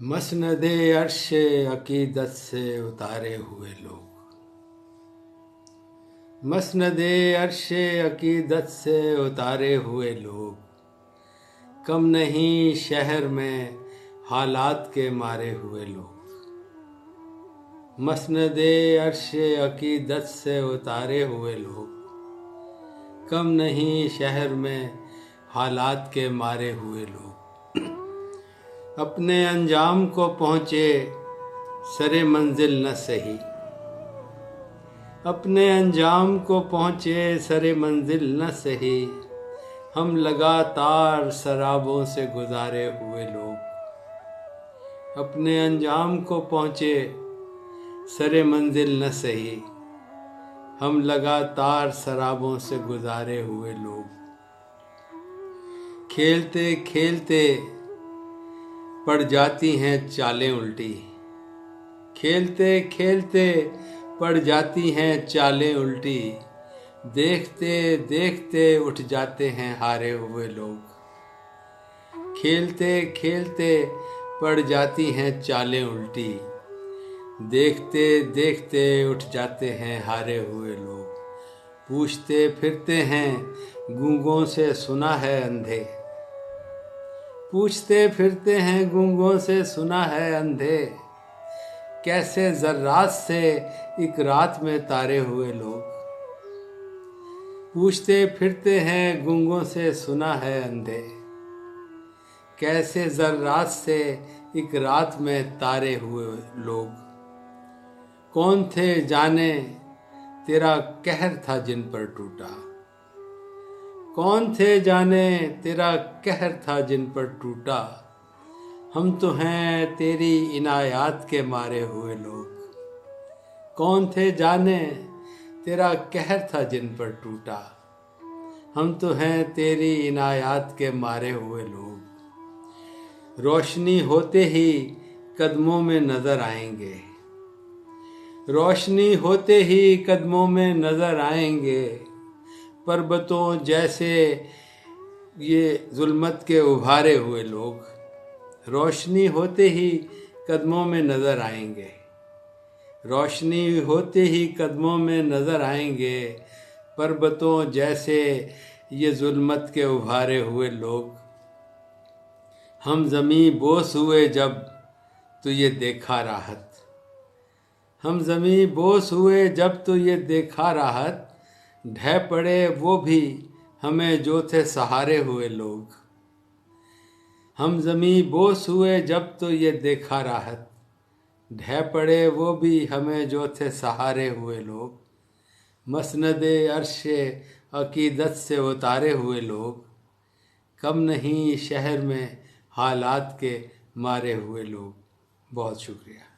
मसनदे अर्शे अकीदत से उतारे हुए लोग, मसनदे अर्शे अकीदत से उतारे हुए लोग, कम नहीं शहर में हालात के मारे हुए लोग। मसनदे अर्शे अकीदत से उतारे हुए लोग, कम नहीं शहर में हालात के मारे हुए लोग। अपने अंजाम को पहुँचे सरे मंजिल न सही, अपने अंजाम को पहुँचे सरे मंजिल न सही, हम लगातार शराबों से गुजारे हुए लोग। अपने अंजाम को पहुँचे सरे मंजिल न सही, हम लगातार शराबों से गुजारे हुए लोग। खेलते खेलते पड़ जाती हैं चालें उल्टी, खेलते खेलते पड़ जाती हैं चालें उल्टी, देखते देखते उठ जाते हैं हारे हुए लोग। खेलते खेलते पड़ जाती हैं चालें उल्टी, देखते देखते उठ जाते हैं हारे हुए लोग। पूछते फिरते हैं गूंगों से सुना है अंधे, पूछते फिरते हैं गूंगों से सुना है अंधे, कैसे जर्रात से एक रात में तारे हुए लोग। पूछते फिरते हैं गूंगों से सुना है अंधे, कैसे जर्रात से एक रात में तारे हुए लोग। कौन थे जाने तेरा कहर था जिन पर टूटा, कौन थे जाने तेरा कहर था जिन पर टूटा, हम तो हैं तेरी इनायात के मारे हुए लोग। कौन थे जाने तेरा कहर था जिन पर टूटा, हम तो हैं तेरी इनायात के मारे हुए लोग। रोशनी होते ही कदमों में नजर आएंगे, रोशनी होते ही कदमों में नजर आएंगे, पर्वतों जैसे ये जुल्मत के उभारे हुए लोग। रोशनी होते ही कदमों में नजर आएंगे, रोशनी होते ही कदमों में नजर आएंगे, पर्वतों जैसे ये जुल्मत के उभारे हुए लोग। हम ज़मीं बोस हुए जब तो ये देखा राहत, हम ज़मीं बोस हुए जब तो ये देखा राहत, ढह पड़े वो भी हमें जो थे सहारे हुए लोग। हम ज़मीं बोस हुए जब तो ये देखा राहत, ढह पड़े वो भी हमें जो थे सहारे हुए लोग। मसनदे अर्शे अकीदत से उतारे हुए लोग, कम नहीं शहर में हालात के मारे हुए लोग। बहुत शुक्रिया।